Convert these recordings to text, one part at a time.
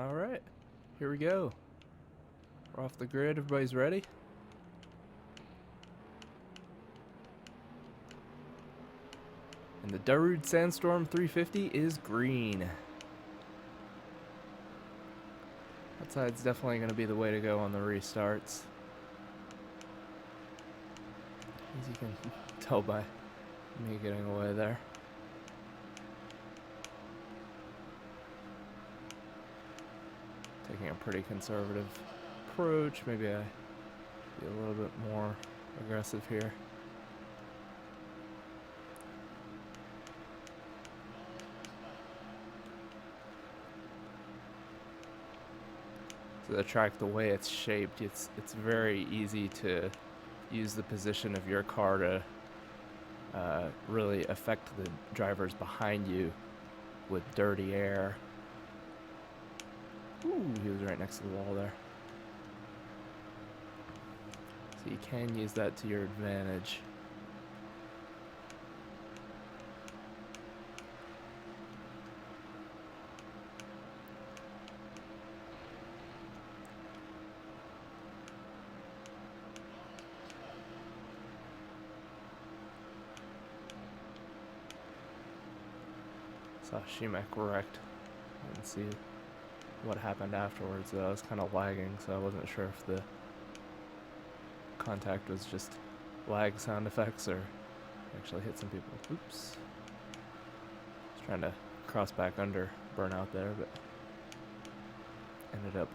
Alright, here we go. We're off the grid, everybody's ready? And the Darude Sandstorm 350 is green. That side's definitely going to be the way to go on the restarts. As you can tell by me getting away there. Taking a pretty conservative approach. Maybe I be a little bit more aggressive here. So the track, the way it's shaped, it's very easy to use the position of your car to really affect the drivers behind you with dirty air. Ooh, he was right next to the wall there. So you can use that to your advantage. Saw Shemek wrecked. I didn't see what happened afterwards, though. I was kind of lagging, so I wasn't sure if the contact was just lag sound effects or actually hit some people. Oops. I was trying to cross back under burnout there, but ended up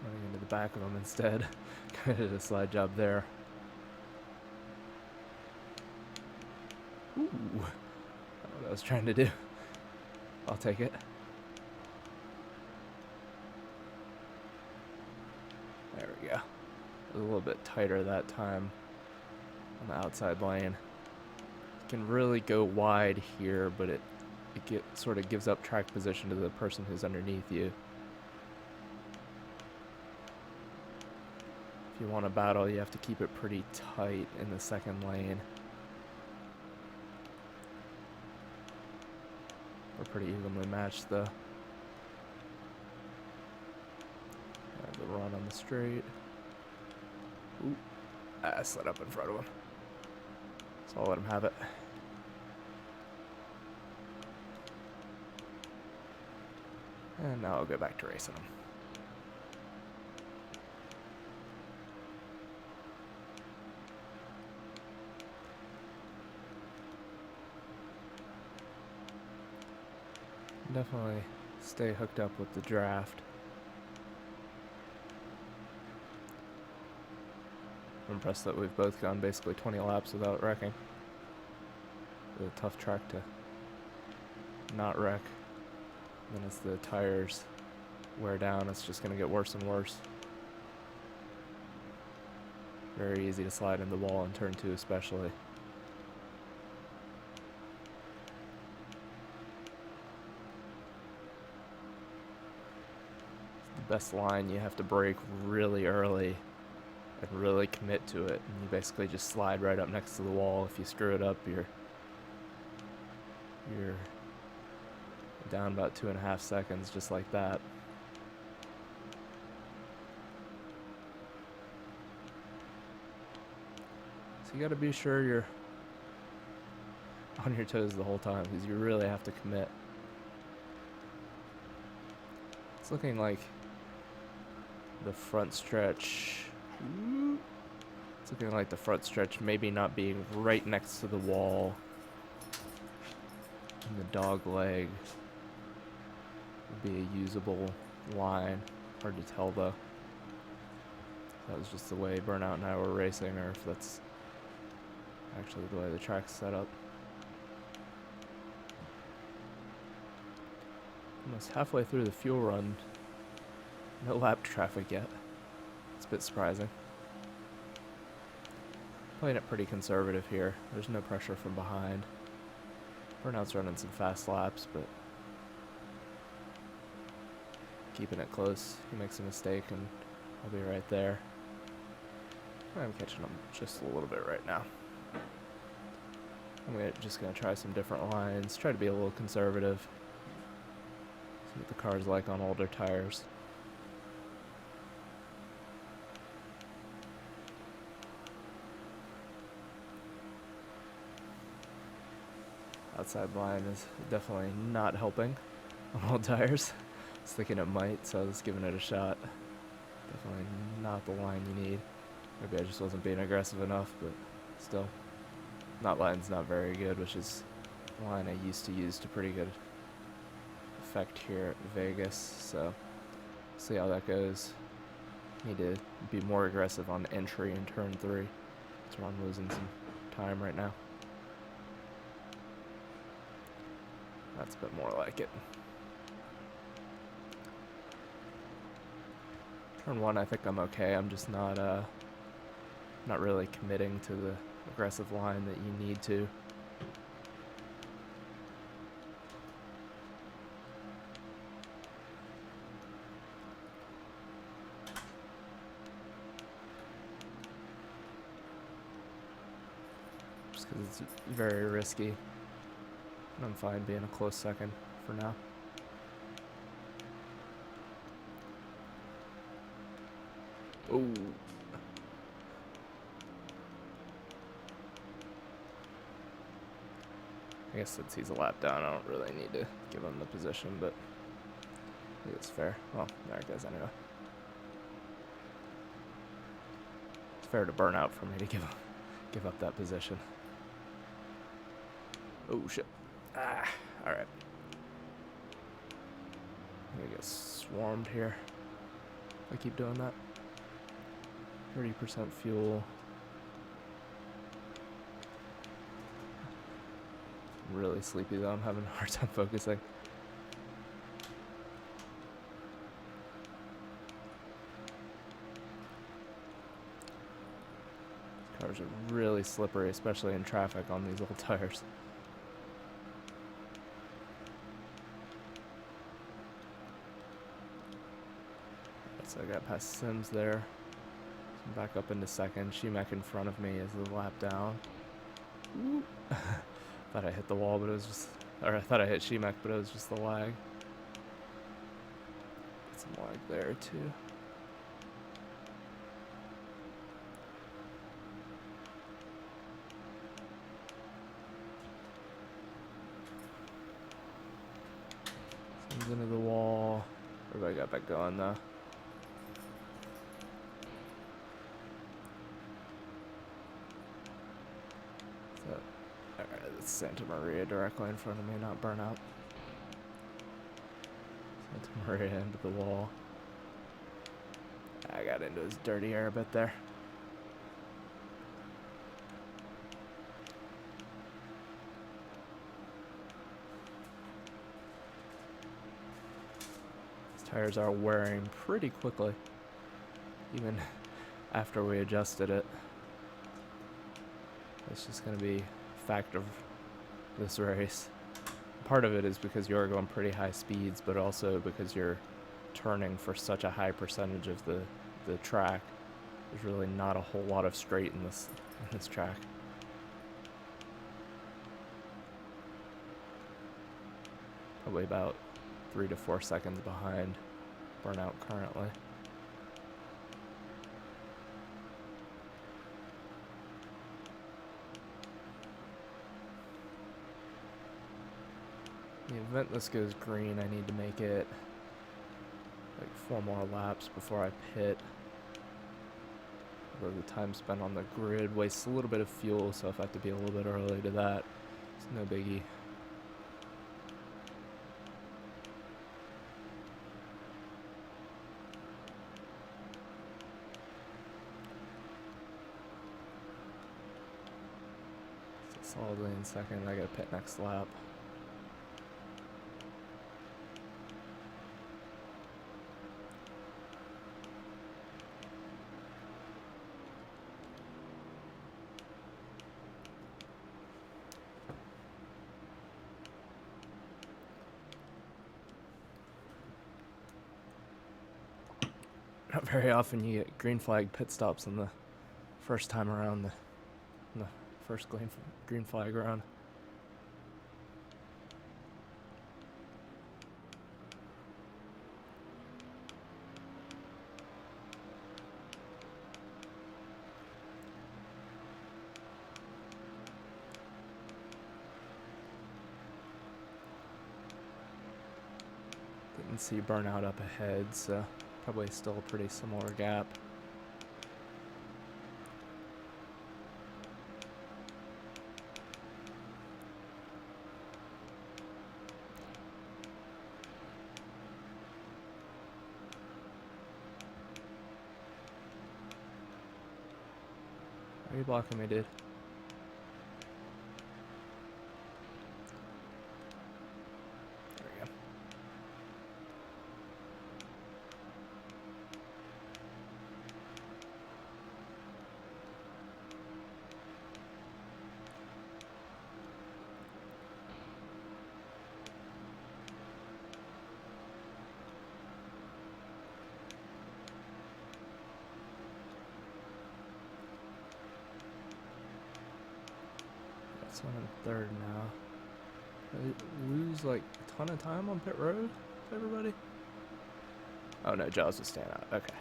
running into the back of him instead. Kind of did a slide job there. Ooh. I don't know what I was trying to do. I'll take it. There we go. It was a little bit tighter that time on the outside lane. You can really go wide here, but it sort of gives up track position to the person who's underneath you. If you want to battle, you have to keep it pretty tight in the second lane. We're pretty evenly matched, though. The run on the straight. Ooh. I slid up in front of him. So I'll let him have it. And now I'll go back to racing him. Definitely stay hooked up with the draft. I'm impressed that we've both gone basically 20 laps without wrecking. It's a tough track to not wreck. And then as the tires wear down, it's just going to get worse and worse. Very easy to slide in the wall in turn 2 especially. It's the best line. You have to brake really early and really commit to it, and you basically just slide right up next to the wall. If you screw it up, you're down about 2.5 seconds, just like that. So you got to be sure you're on your toes the whole time, because you really have to commit. It's looking like the front stretch. It's looking like the front stretch maybe not being right next to the wall and the dog leg would be a usable line. Hard to tell though. That was just the way Burnout and I were racing, or if that's actually the way the track's set up. Almost halfway through the fuel run. No lap traffic yet. It's a bit surprising. Playing it pretty conservative here. There's no pressure from behind. Burnout's running some fast laps, but keeping it close. He makes a mistake and I'll be right there. I'm catching him just a little bit right now. I'm just gonna try some different lines. Try to be a little conservative. what the car's like on older tires. Outside line is definitely not helping on old tires. I was thinking it might, so I was giving it a shot. Definitely not the line you need. Maybe I just wasn't being aggressive enough, but still. Knot line's not very good, which is the line I used to use to pretty good effect here at Vegas, so see how that goes. Need to be more aggressive on entry in turn 3. That's where I'm losing some time right now. That's a bit more like it. Turn 1, I think I'm okay. I'm just not really committing to the aggressive line that you need to. Just because it's very risky. I'm fine being a close second for now. Oh. I guess since he's a lap down, I don't really need to give him the position, but I think it's fair. Well, there it goes anyway. It's fair to burn out for me to give up that position. Oh shit. Ah, alright. I'm gonna get swarmed here if I keep doing that. 30% fuel. I'm really sleepy though, I'm having a hard time focusing. These cars are really slippery, especially in traffic on these old tires. So I got past Sims there. So I'm back up into second. Shemek in front of me is the lap down. Thought I hit the wall, but it was just, or I thought I hit Shemek, but it was just the lag. Get some lag there too. Comes into the wall. Everybody got back going though. Santa Maria directly in front of me, not Burnout. Santa Maria into the wall. I got into his dirty air a bit there. These tires are wearing pretty quickly, even after we adjusted it. It's just going to be a fact of this race. Part of it is because you're going pretty high speeds, but also because you're turning for such a high percentage of the track. There's really not a whole lot of straight in this track. Probably about 3 to 4 seconds behind Burnout currently. In the event this goes green, I need to make it like 4 more laps before I pit. Although the time spent on the grid wastes a little bit of fuel, so if I have to be a little bit early to that, it's no biggie. So solidly in second, I gotta pit next lap. Not very often you get green flag pit stops on the first time around, the first green flag round. see burnout up ahead, so probably still a pretty similar gap. Are you blocking me, dude? There we go. That's one and third now. I lose like a ton of time on pit road, everybody? Oh no, Jaws was staying out. Okay.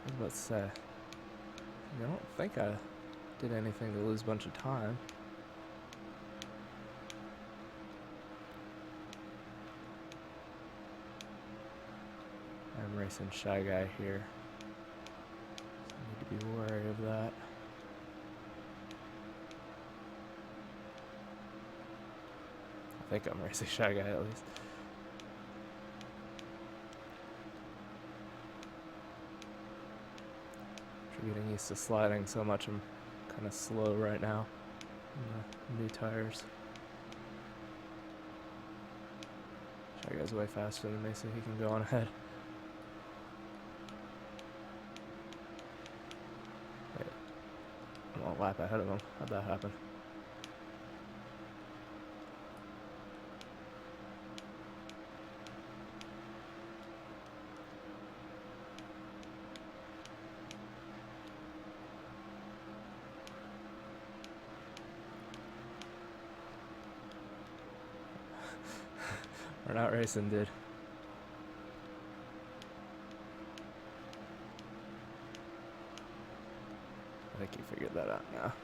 I was about to say, I don't think I did anything to lose a bunch of time. I'm racing Shy Guy here. So I need to be wary of that. I think I'm racing Shy Guy at least. After getting used to sliding so much, I'm kind of slow right now in the new tires. Shy Guy's way faster than me, so he can go on ahead. Wait, I'm a lap ahead of him. How'd that happen? We're not racing, dude. I think you figured that out now.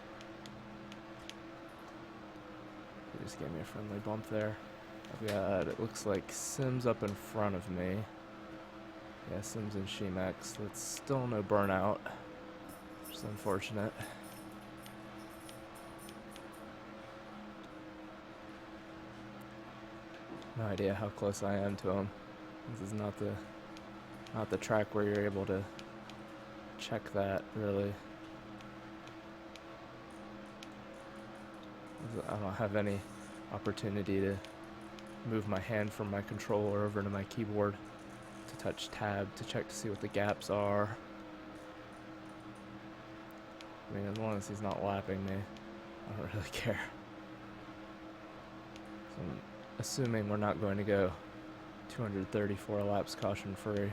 He just gave me a friendly bump there. I've got, it looks like Sims up in front of me. Yeah, Sims and Shemex. That's still no burnout, which is unfortunate. No idea how close I am to him. This is not the track where you're able to check that, really. I don't have any opportunity to move my hand from my controller over to my keyboard to touch tab to check to see what the gaps are. I mean, as long as he's not lapping me, I don't really care. So I'm assuming we're not going to go 234 laps caution free.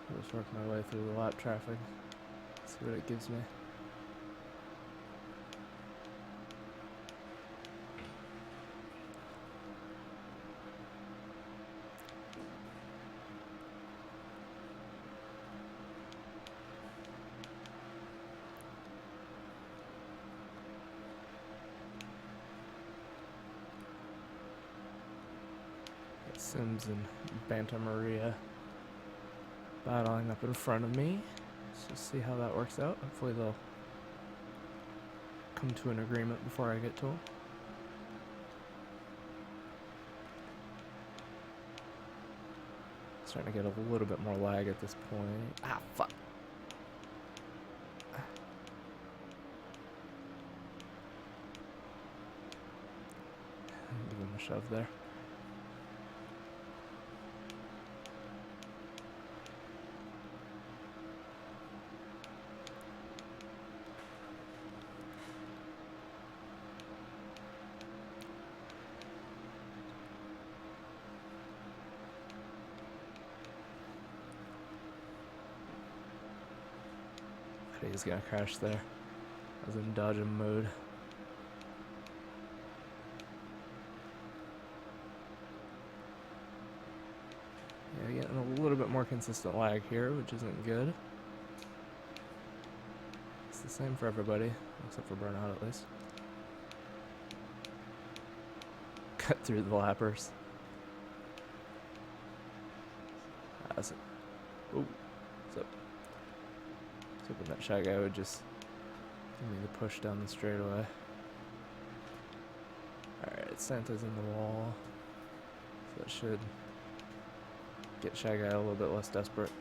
I'll just work my way through the lap traffic, see what it gives me. Sims and Banta Maria battling up in front of me. Let's just see how that works out. Hopefully they'll come to an agreement before I get to them. Starting to get a little bit more lag at this point. Ah, fuck. Give him a shove there. He's gonna crash there. I was in dodging mode. getting a little bit more consistent lag here, which isn't good. It's the same for everybody, except for Burnout at least. Cut through the lappers. That's it. Ooh, what's up? I was hoping that Shy Guy would just give me the push down the straightaway. Alright, Santa's in the wall. So that should get Shy Guy a little bit less desperate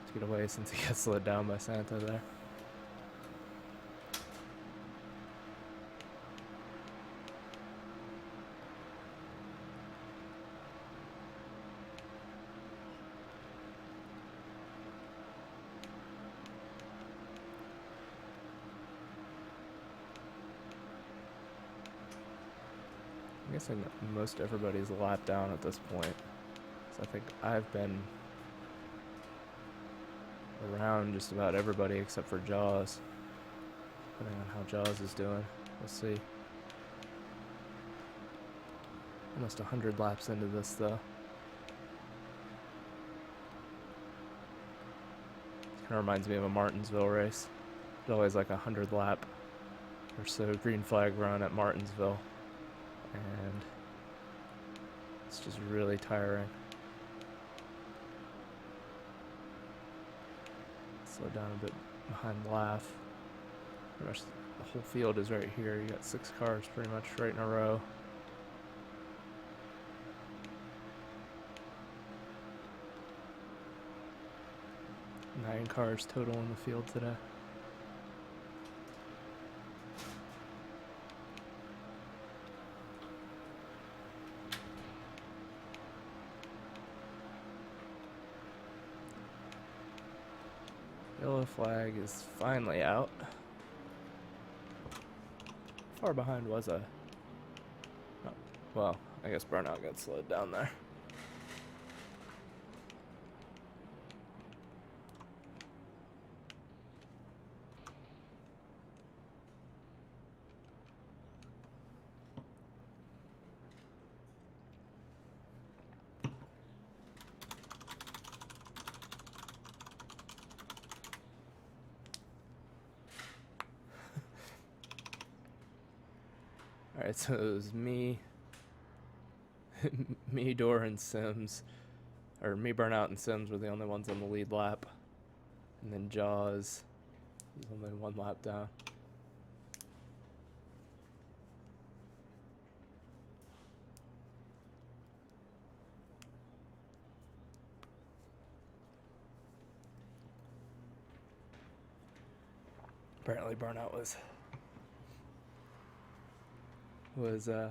to get away since he gets slowed down by Santa there. I'm guessing most everybody's lapped down at this point. So I think I've been around just about everybody except for Jaws. Depending on how Jaws is doing. We'll see. Almost 100 laps into this though. Kind of reminds me of a Martinsville race. It's always like 100 lap or so green flag run at Martinsville. And it's just really tiring. Slow down a bit behind Laugh. Pretty much the whole field is right here. You got 6 cars pretty much right in a row. Nine cars total in the field today. Yellow flag is finally out. How far behind was I? Oh, well, I guess Burnout got slowed down there. Alright, so it was me, Dor, and Sims, or me, Burnout, and Sims were the only ones on the lead lap. And then Jaws was only 1 lap down. Apparently Burnout was oh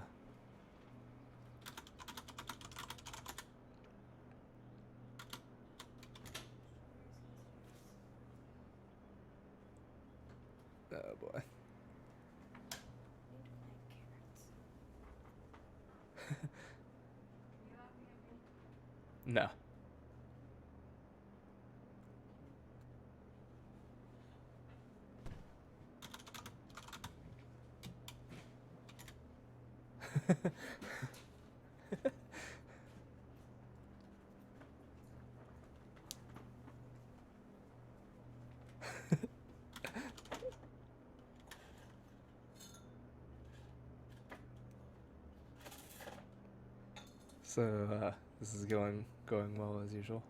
boy. No. So this is going well as usual.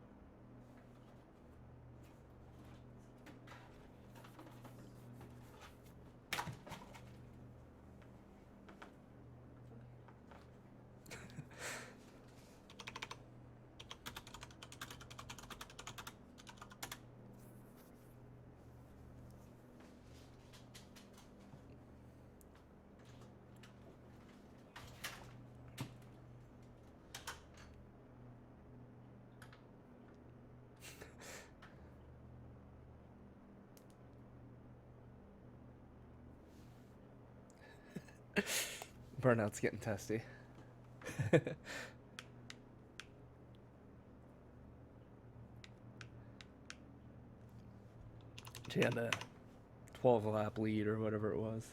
Burnout's getting testy. She had a 12 lap lead or whatever it was.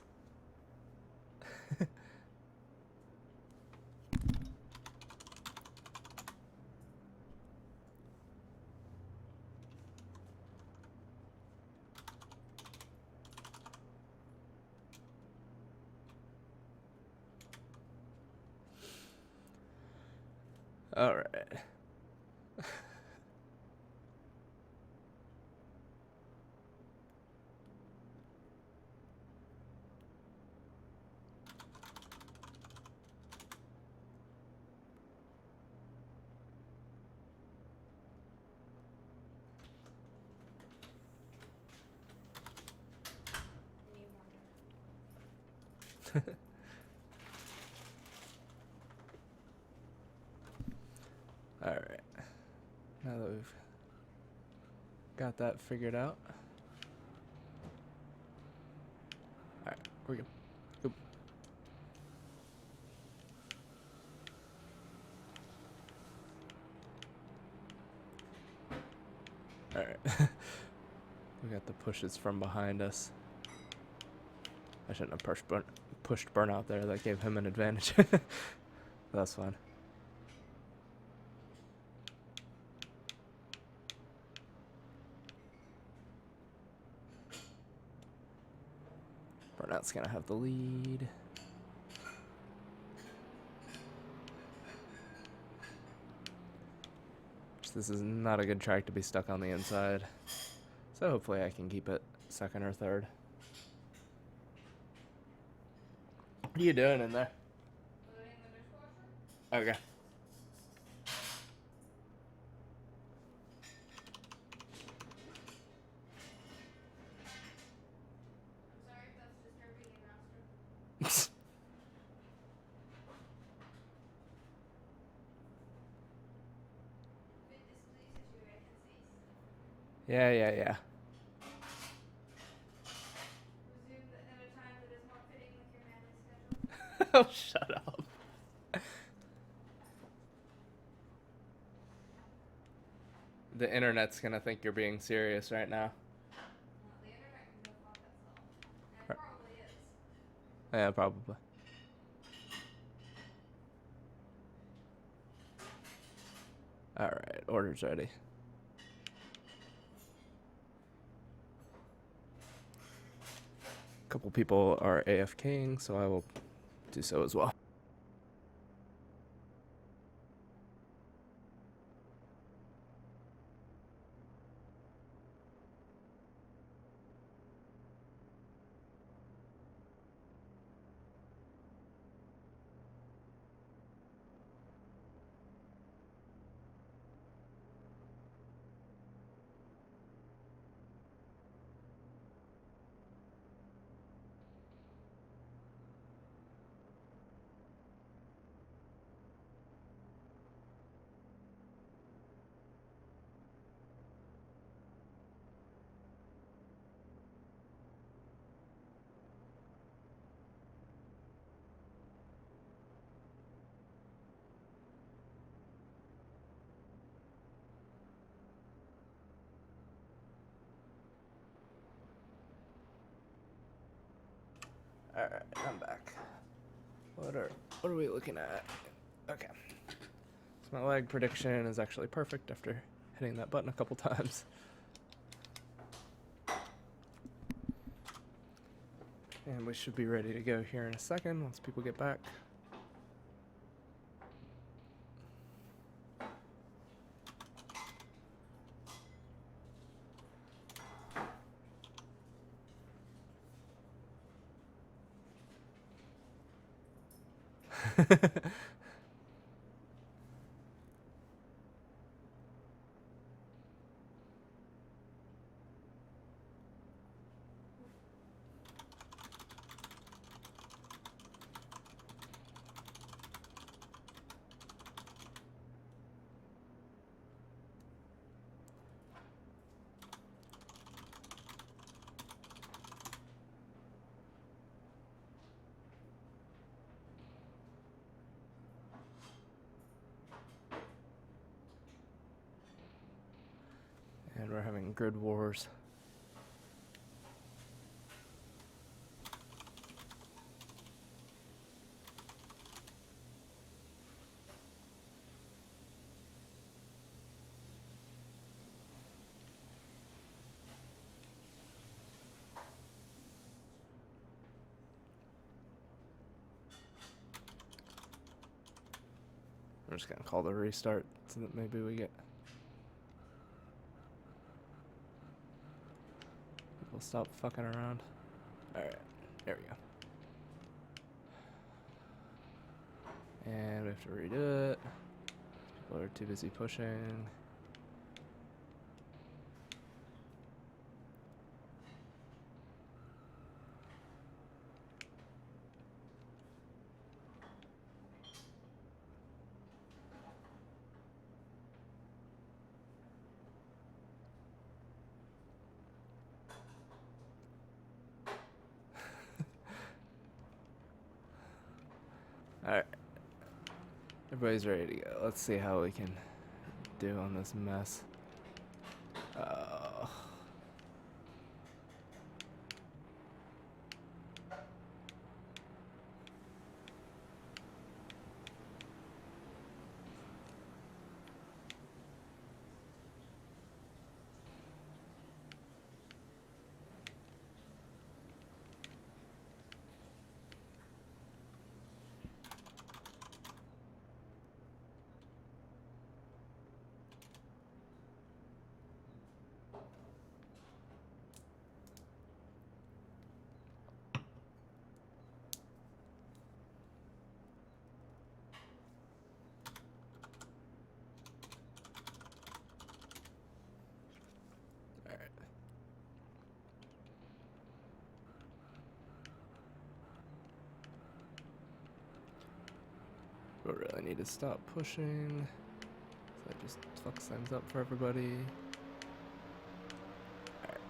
All right. All right. Now that we've got that figured out. All right, we're good. Oop. All right. We got the pushes from behind us. I shouldn't have pushed Burnout there. That gave him an advantage. That's fine. Burnout's gonna have the lead. This is not a good track to be stuck on the inside. So hopefully I can keep it second or third. What are you doing in there? Loading the dishwasher. Okay. I'm sorry if that's disturbing you, Master. If it displeases you, I can cease. Yeah. Resume at a time that is more fitting with your manly schedule. Oh, shut up. The internet's gonna think you're being serious right now. Well, the internet can go fuck itself. And it probably is. Yeah, probably. Alright, order's ready. A couple people are AFKing, so I will do so as well. Alright, I'm back. What are we looking at? Okay. So my lag prediction is actually perfect after hitting that button a couple times. And we should be ready to go here in a second once people get back. And we're having grid wars. I'm just gonna call the restart so that maybe we get people stop fucking around. Alright, there we go. And we have to redo it. People are too busy pushing. Alright. Everybody's ready to go. Let's see how we can do on this mess. We really need to stop pushing. So that just fucks things up for everybody. Alright.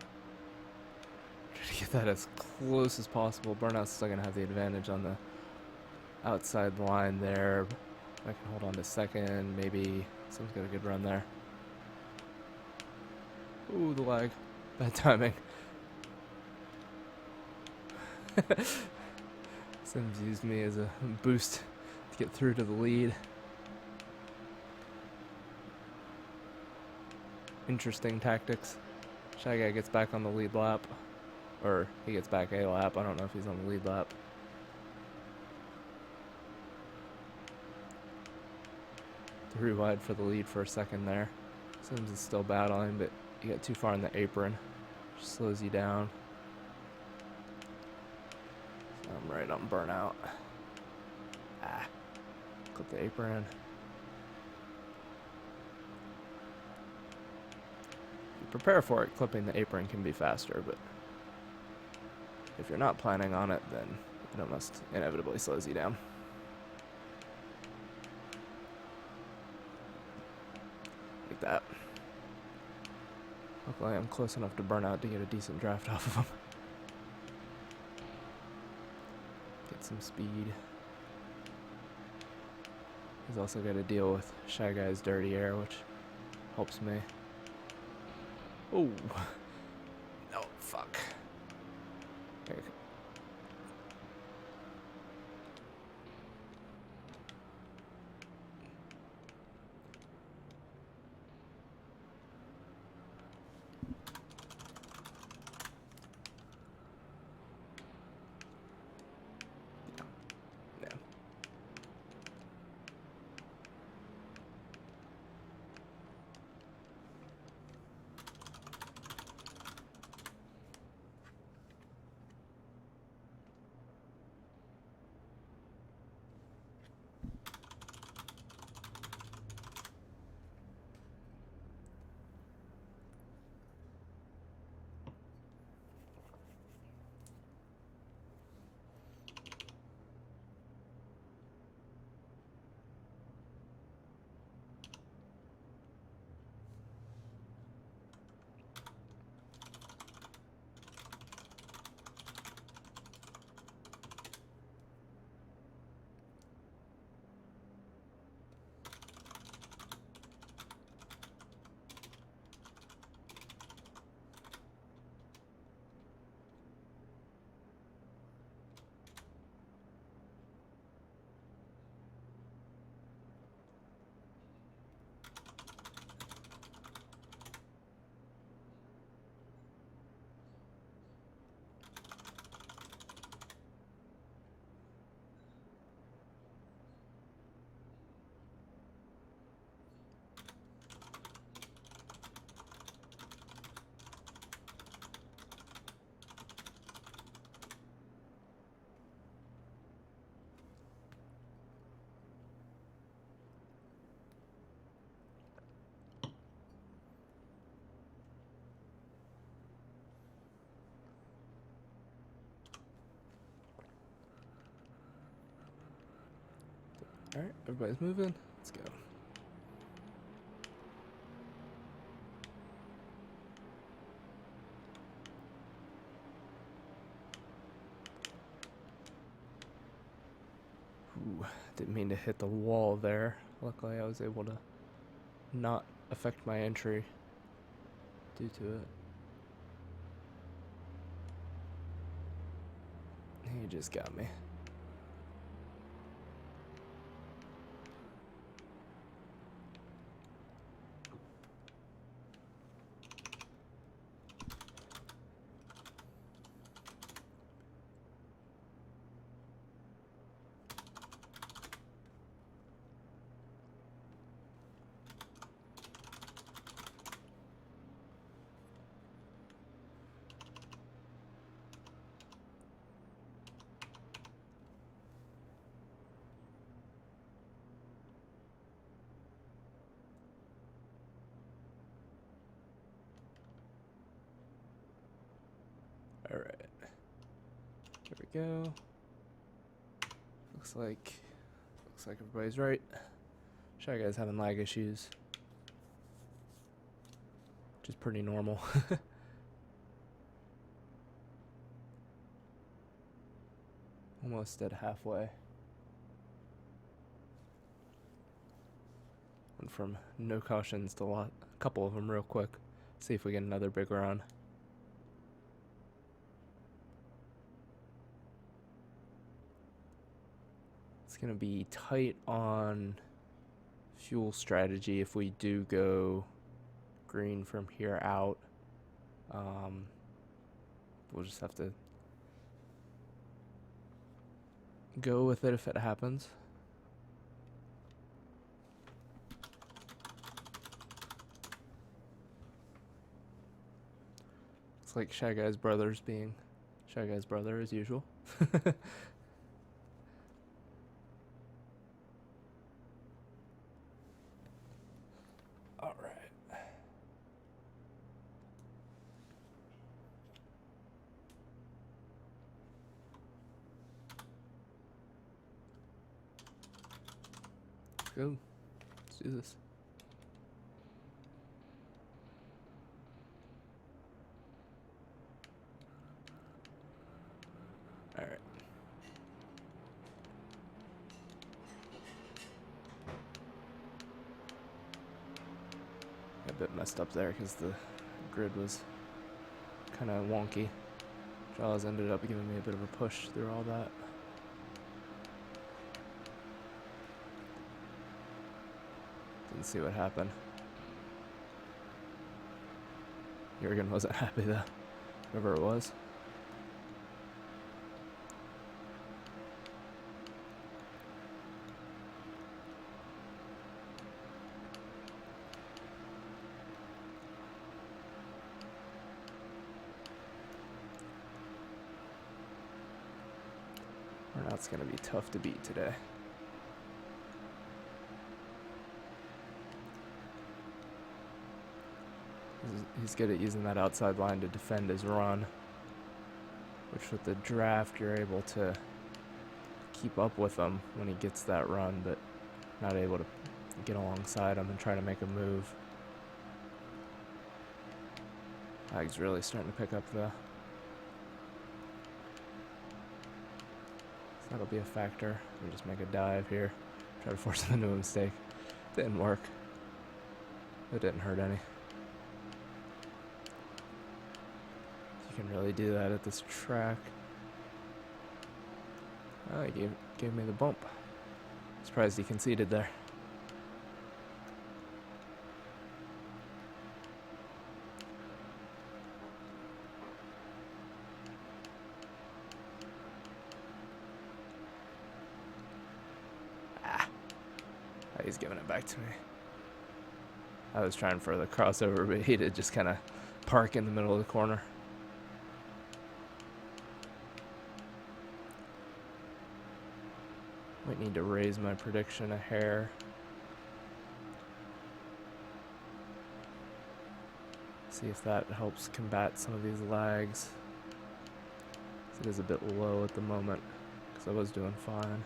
Try to get that as close as possible. Burnout's still gonna have the advantage on the outside line there. I can hold on to second, maybe someone's got a good run there. Ooh, the lag. Bad timing. Sims used me as a boost to get through to the lead. Interesting tactics. Shy Guy gets back on the lead lap. Or he gets back a lap. I don't know if he's on the lead lap. Three wide for the lead for a second there. Sims is still battling, but you got too far in the apron. Which slows you down. So I'm right on burnout. Clip the apron. If you prepare for it, clipping the apron can be faster, but if you're not planning on it, then it almost inevitably slows you down. Like that. Luckily, I'm close enough to burnout to get a decent draft off of him. Get some speed. He's also got to deal with Shy Guy's dirty air, which helps me. Oh. No, fuck. Okay. Alright, everybody's moving. Let's go. Ooh, didn't mean to hit the wall there. Luckily I was able to not affect my entry due to it. He just got me. Alright. There we go. Looks like everybody's right. Shy Guy's having lag issues. Which is pretty normal. Almost at halfway. Went from no cautions to a couple of them real quick. See if we get another big run. It's gonna be tight on fuel strategy if we do go green from here out. We'll just have to go with it if it happens. It's like Shy Guy's brother's being Shy Guy's brother as usual. Go. Let's do this. Alright. A bit messed up there because the grid was kind of wonky. Jaws ended up giving me a bit of a push through all that. Didn't see what happened. Jurgen wasn't happy though, whoever it was. Burnout's gonna be tough to beat today. He's good at using that outside line to defend his run, which with the draft you're able to keep up with him when he gets that run, but not able to get alongside him and try to make a move. Lag's really starting to pick up though. So that'll be a factor. We'll just make a dive here. Try to force him into a mistake. Didn't work. It didn't hurt any. You can really do that at this track. Oh, he gave me the bump. Surprised he conceded there. He's giving it back to me. I was trying for the crossover, but he did just kind of park in the middle of the corner. Might need to raise my prediction a hair. See if that helps combat some of these lags. It is a bit low at the moment because I was doing fine.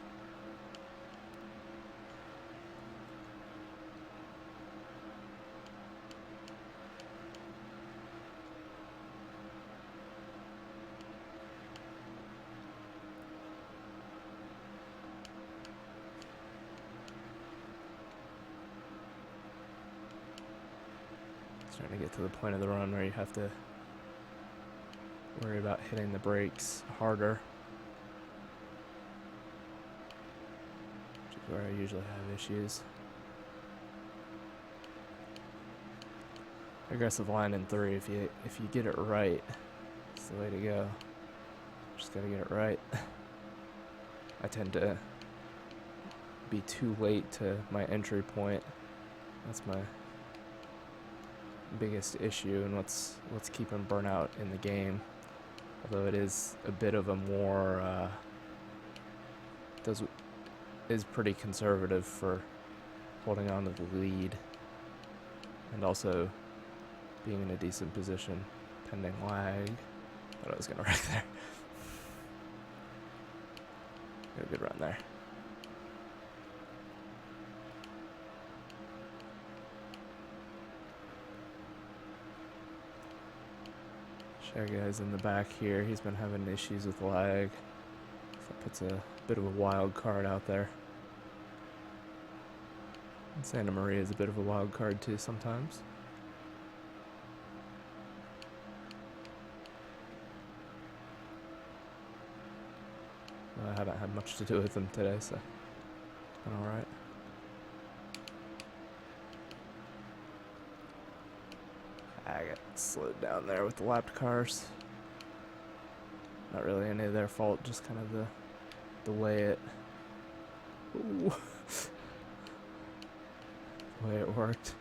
Starting to get to the point of the run where you have to worry about hitting the brakes harder, which is where I usually have issues. Aggressive line in 3, if you get it right, it's the way to go. Just gotta get it right. I tend to be too late to my entry point. That's my biggest issue and what's keeping burnout in the game. Although it is a bit of a more is pretty conservative for holding on to the lead and also being in a decent position pending lag. Thought I was gonna wreck there. Got a good run there. Shy Guy's in the back here. He's been having issues with lag. So that puts a bit of a wild card out there. And Santa Maria is a bit of a wild card too sometimes. Well, I haven't had much to do with them today, so been alright. I got slowed down there with the lapped cars. Not really any of their fault, just kind of the way it ooh, the way it worked.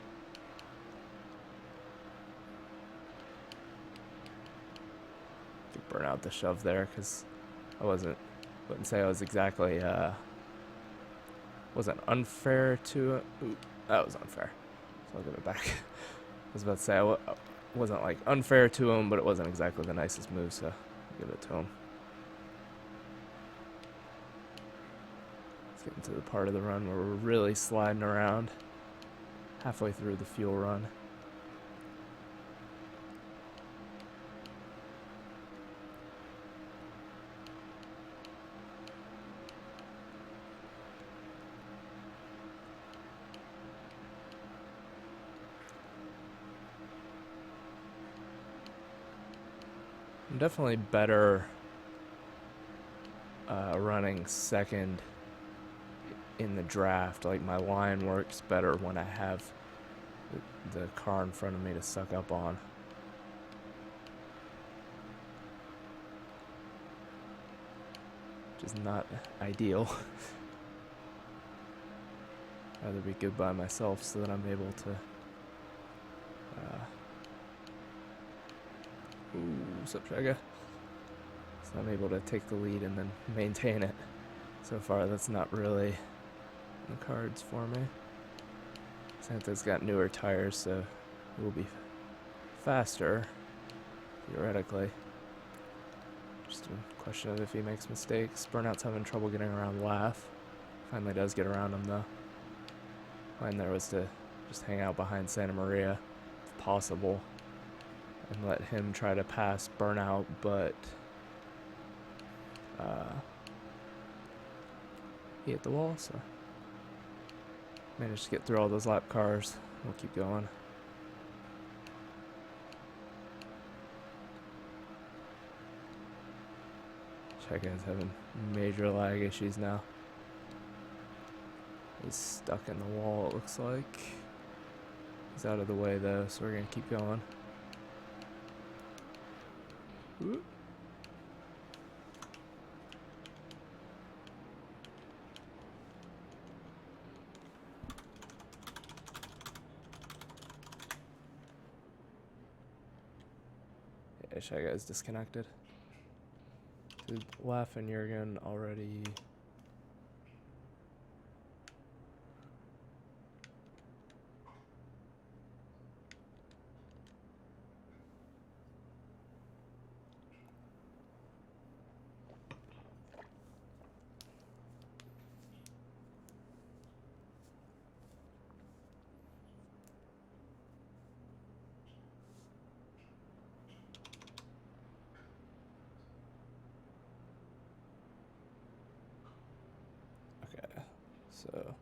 Could burn out the shove there because I wouldn't say I was exactly wasn't unfair to it. Ooh, that was unfair. So I'll give it back. I was about to say I wasn't like unfair to him, but it wasn't exactly the nicest move, so I'll give it to him. Let's get into the part of the run where we're really sliding around halfway through the fuel run. I'm definitely better running second in the draft. Like my line works better when I have the car in front of me to suck up on. Which is not ideal. I'd rather be good by myself so that I'm able to ooh, sup, Jagga? So I'm able to take the lead and then maintain it. So far, that's not really in the cards for me. Santa's got newer tires, so it will be faster, theoretically. Just a question of if he makes mistakes. Burnout's having trouble getting around Laugh. Finally does get around him, though. Plan there was to just hang out behind Santa Maria, if possible, and let him try to pass Burnout, but he hit the wall, so managed to get through all those lap cars. We'll keep going. Check Guy's having major lag issues now. He's stuck in the wall, it looks like. He's out of the way though, so we're gonna keep going. Ooh. Yeah, Shy Guy's disconnected. Dude, laughing Jurgen already. So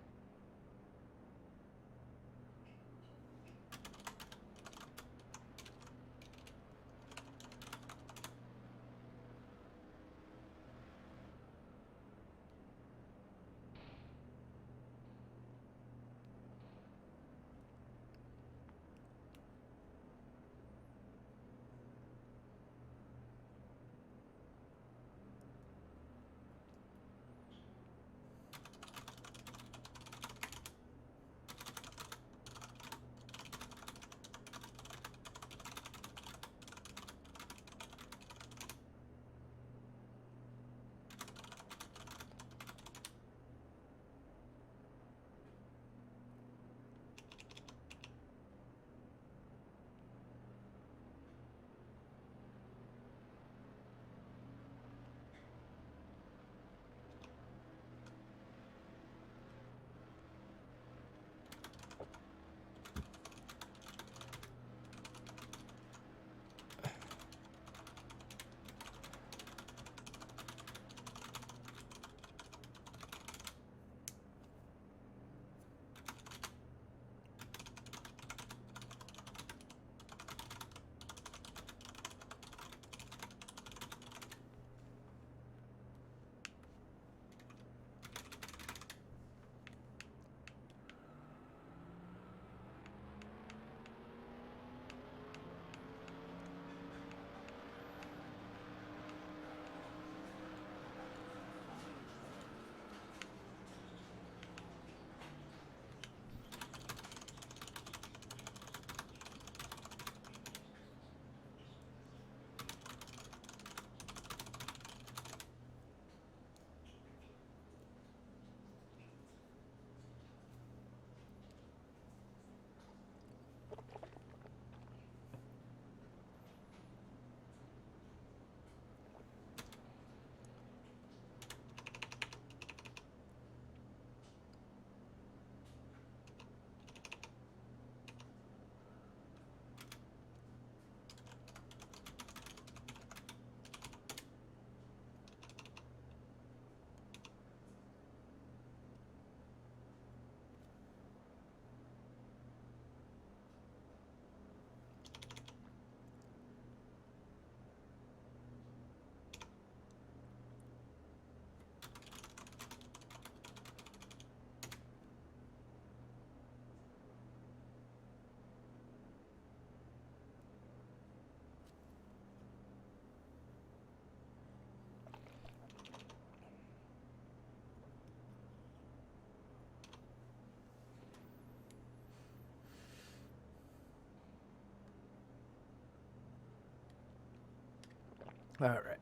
Alright,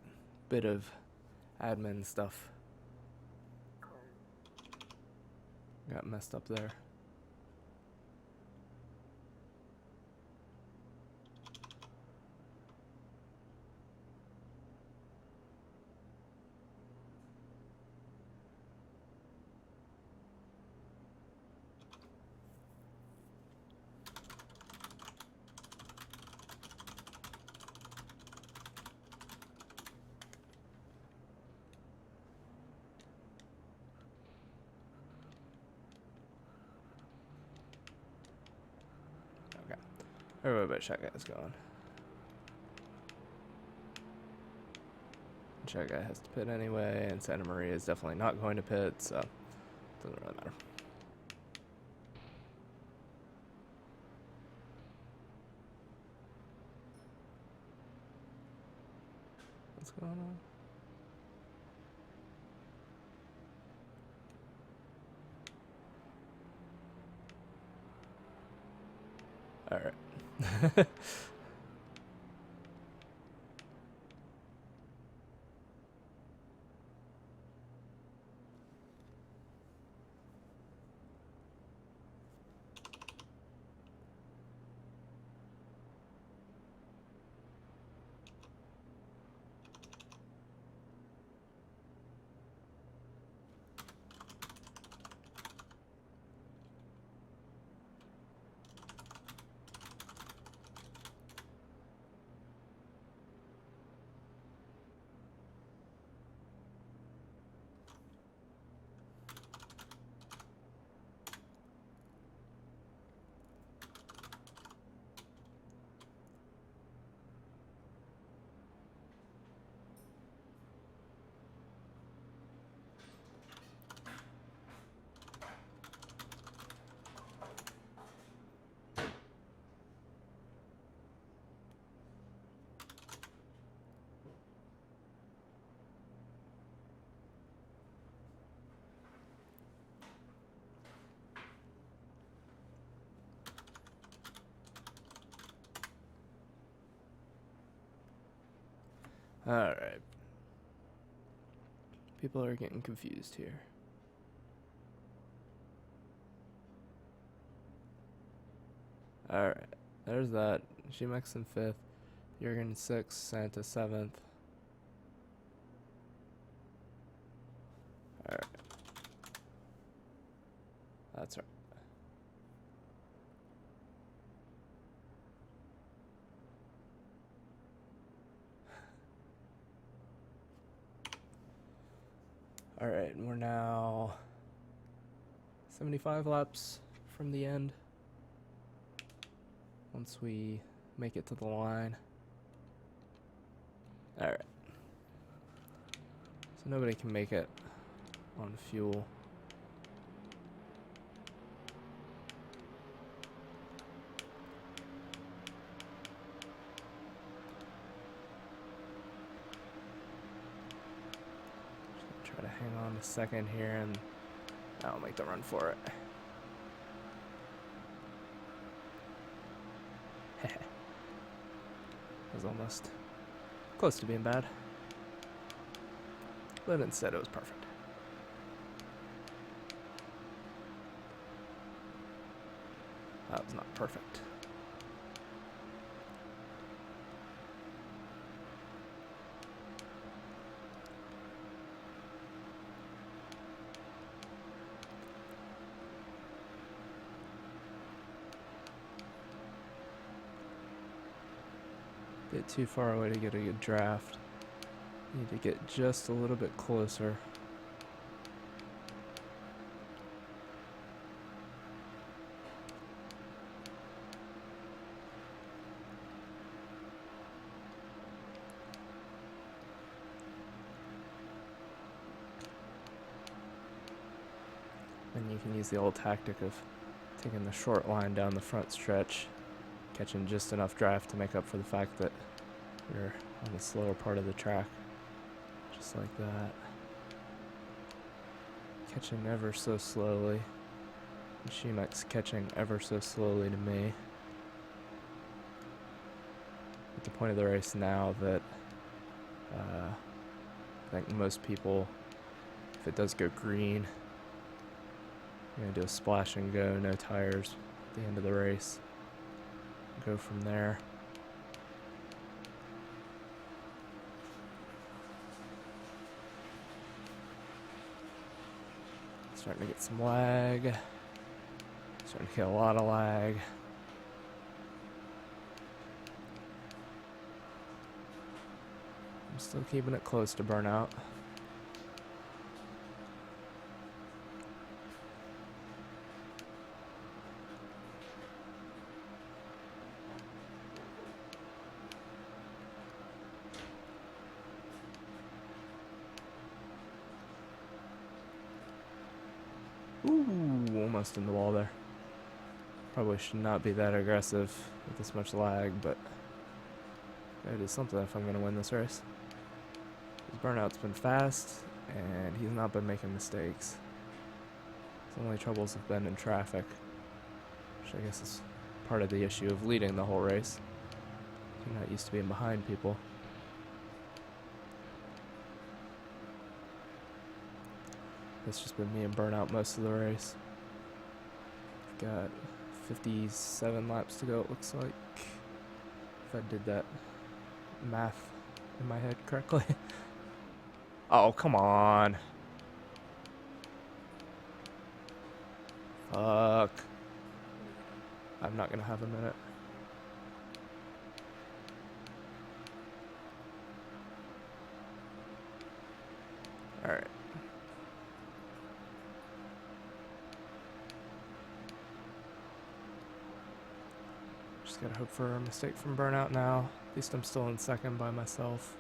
bit of admin stuff got messed up there. Everybody better check out is going. Check guy has to pit anyway, and Santa Maria is definitely not going to pit, so it doesn't really matter. What's going on? Alright. Alright. People are getting confused here. Alright. There's that. Shemex in 5th. Jurgen 6th. Santa 7th. Alright. That's right. Alright, and we're now 75 laps from the end. Once we make it to the line. Alright. So nobody can make it on fuel. Try to hang on a second here and I'll make the run for it. Was almost close to being bad, but instead it was perfect. That was not perfect. Bit too far away to get a good draft. Need to get just a little bit closer. Then you can use the old tactic of taking the short line down the front stretch, catching just enough draft to make up for the fact that you're on the slower part of the track. Just like that. Catching ever so slowly. And Shemex catching ever so slowly to me. At the point of the race now that I think most people, if it does go green, you're going to do a splash and go, no tires at the end of the race. Go from there. Starting to get some lag. Starting to get a lot of lag. I'm still keeping it close to burnout. Ooh, almost in the wall there. Probably should not be that aggressive with this much lag, but gotta do something if I'm going to win this race. His burnout's been fast, and he's not been making mistakes. His only troubles have been in traffic, which I guess is part of the issue of leading the whole race. You're not used to being behind people. It's just been me and burnout most of the race. I've got 57 laps to go, it looks like. If I did that math in my head correctly. Oh, come on. Fuck. I'm not gonna have a minute. Alright. Just gotta hope for a mistake from burnout now. At least I'm still in second by myself.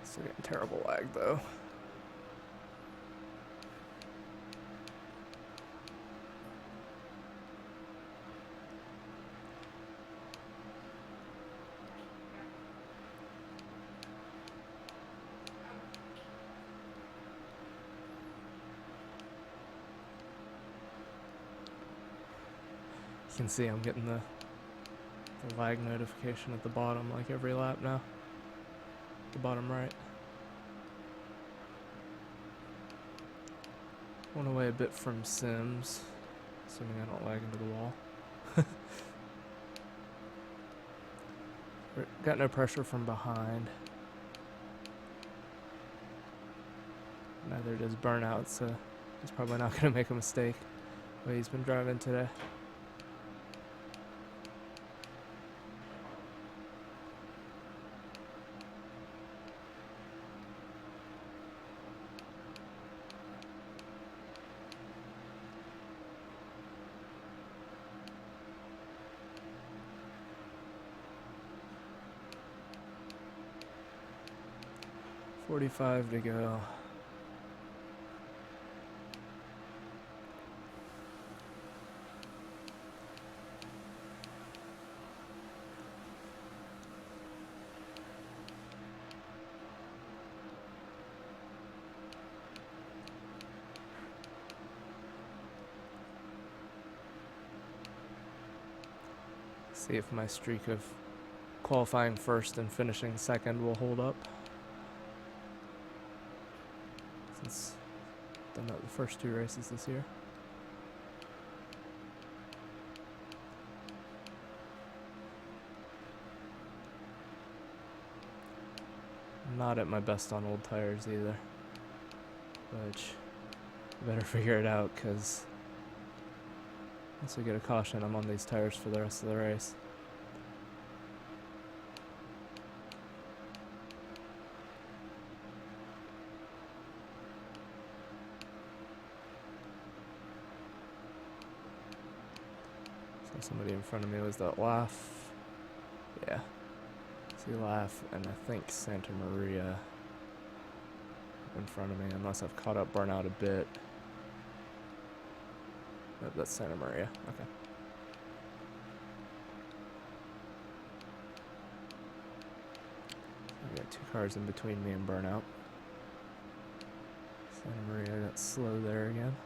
Still getting terrible lag though. You can see I'm getting the lag notification at the bottom like every lap now. The bottom right. Went away a bit from Sims, assuming I don't lag into the wall. Got no pressure from behind. Neither does burnout, so he's probably not going to make a mistake the way he's been driving today. .45 to go. See if my streak of qualifying first and finishing second will hold up. Since I've done that the first two races this year. Not at my best on old tires either. Which, I better figure it out, because once we get a caution, I'm on these tires for the rest of the race. Somebody in front of me was that Laugh. Yeah. See Laugh and I think Santa Maria in front of me, unless I've caught up burnout a bit. Nope, that's Santa Maria. Okay. I got two cars in between me and burnout. Santa Maria got slow there again.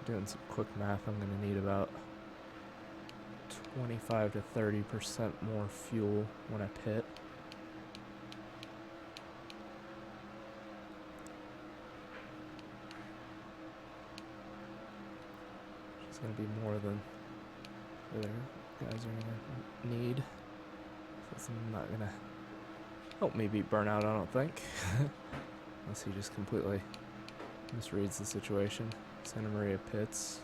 Doing some quick math, I'm going to need about 25 to 30% more fuel when I pit. It's going to be more than the other guys are going to need. So I'm not going to help me beat burnout, I don't think. Unless he just completely misreads the situation. Santa Maria pits.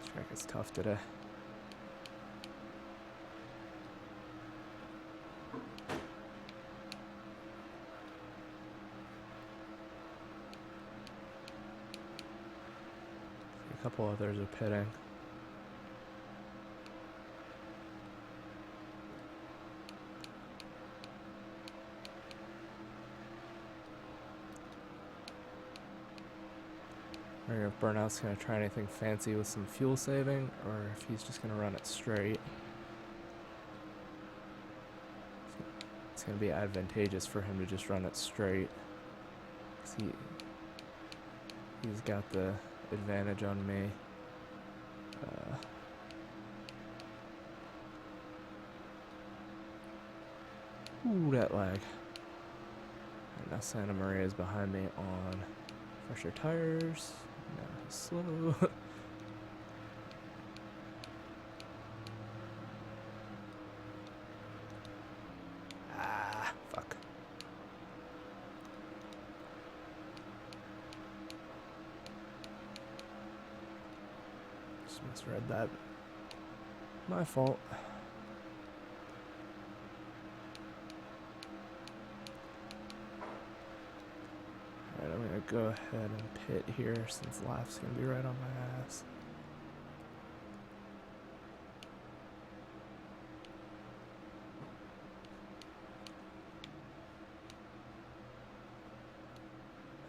This track is tough today. A couple others are pitting. I don't know if Burnout's going to try anything fancy with some fuel saving, or if he's just going to run it straight. It's going to be advantageous for him to just run it straight. 'Cause he's got the advantage on me. Ooh, that lag. And now Santa Maria is behind me on fresher tires. Now he's slow. Ah, fuck. Just misread that. My fault. Alright, I'm gonna go ahead and pit here since lap's gonna be right on my ass.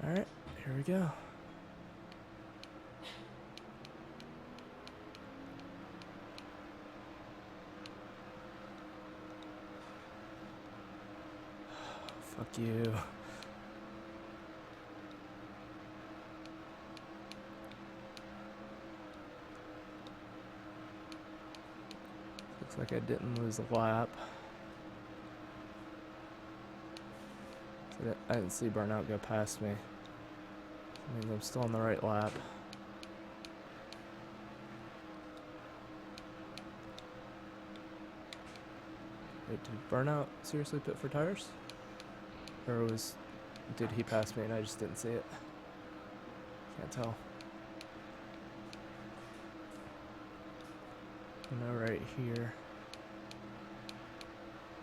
Alright, here we go. Fuck you. Looks like I didn't lose a lap. So I didn't see Burnout go past me. That means I'm still on the right lap. Wait, did Burnout seriously pit for tires? Or did he pass me and I just didn't see it? Can't tell. No, right here.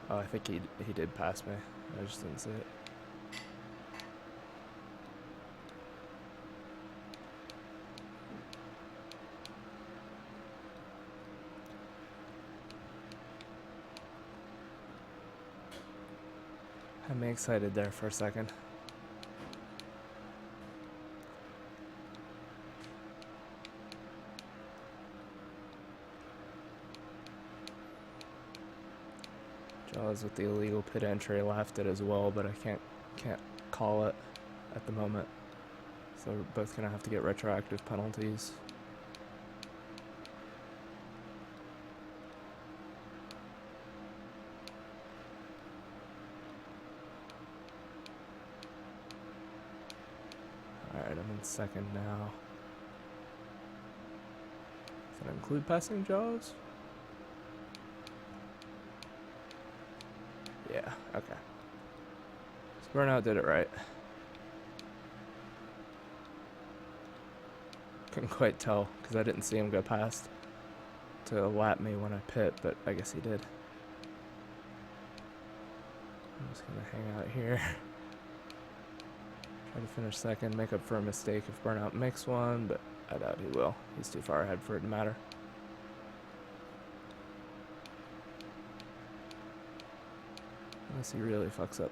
Oh, I think he did pass me. I just didn't see it. Had me excited there for a second. Jaws with the illegal pit entry left it as well, but I can't call it at the moment. So we're both gonna have to get retroactive penalties. Alright, I'm in second now. Does that include passing Jaws? Yeah, okay. So Burnout did it right. Couldn't quite tell because I didn't see him go past to lap me when I pit, but I guess he did. I'm just gonna hang out here. Try to finish second, make up for a mistake if Burnout makes one, but I doubt he will. He's too far ahead for it to matter. Unless he really fucks up.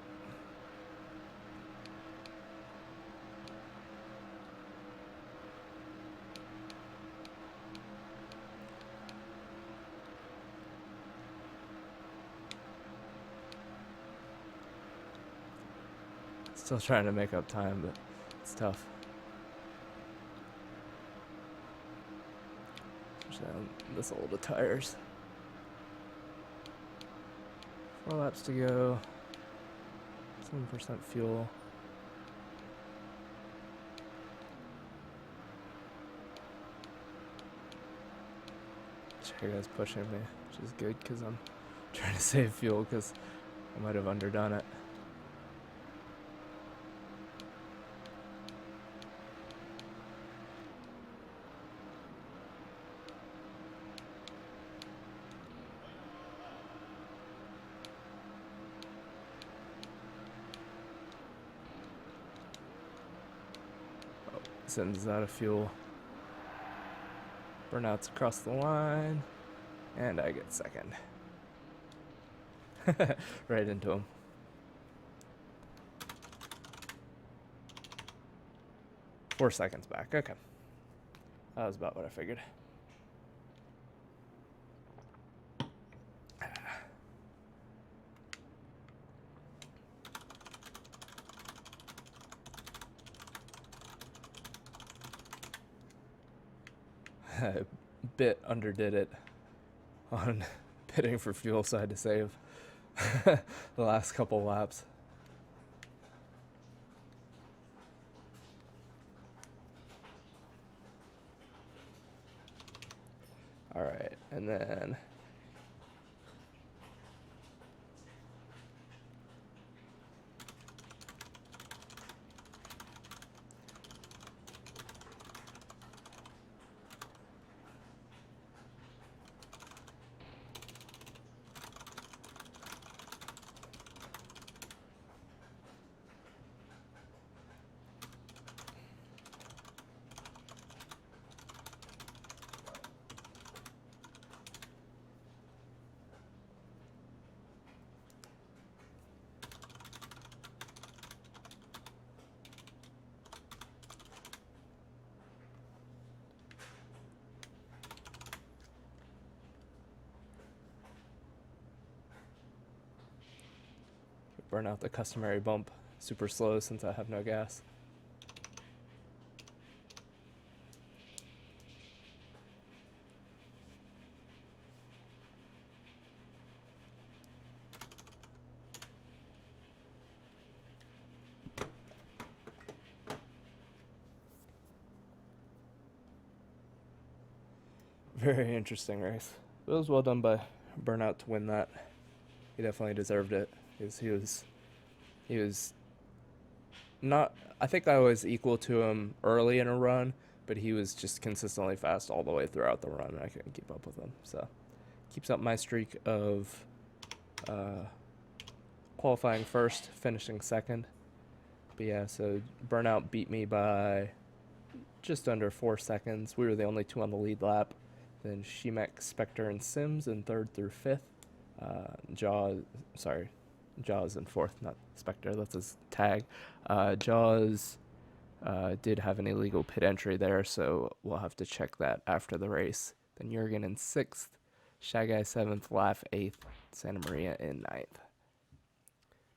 Still trying to make up time, but it's tough. Especially on this old of tires. 4 laps to go. 7% fuel. This guy's pushing me, which is good because I'm trying to save fuel because I might have underdone it. Sims is out of fuel. Burnout's across the line. And I get second. Right into him. Four seconds back. Okay. That was about what I figured. A bit underdid it on pitting for fuel, so I had to save the last couple laps. All right, and then burn out the customary bump super slow since I have no gas. Very interesting race. It was well done by Burnout to win that. He definitely deserved it. He was not, I think I was equal to him early in a run, but he was just consistently fast all the way throughout the run, and I couldn't keep up with him. So keeps up my streak of qualifying first, finishing second. But yeah, so Burnout beat me by just under 4 seconds. We were the only two on the lead lap. Then Shemek, Spectre, and Sims in 3rd through 5th. Jaws in 4th, not Spectre, that's his tag. Jaws did have an illegal pit entry there, so we'll have to check that after the race. Then Jurgen in 6th, Shagai 7th, Laugh 8th, Santa Maria in 9th.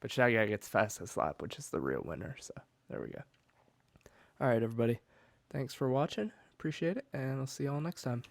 But Shagai gets fastest lap, which is the real winner, so there we go. All right, everybody. Thanks for watching. Appreciate it, and I'll see y'all next time.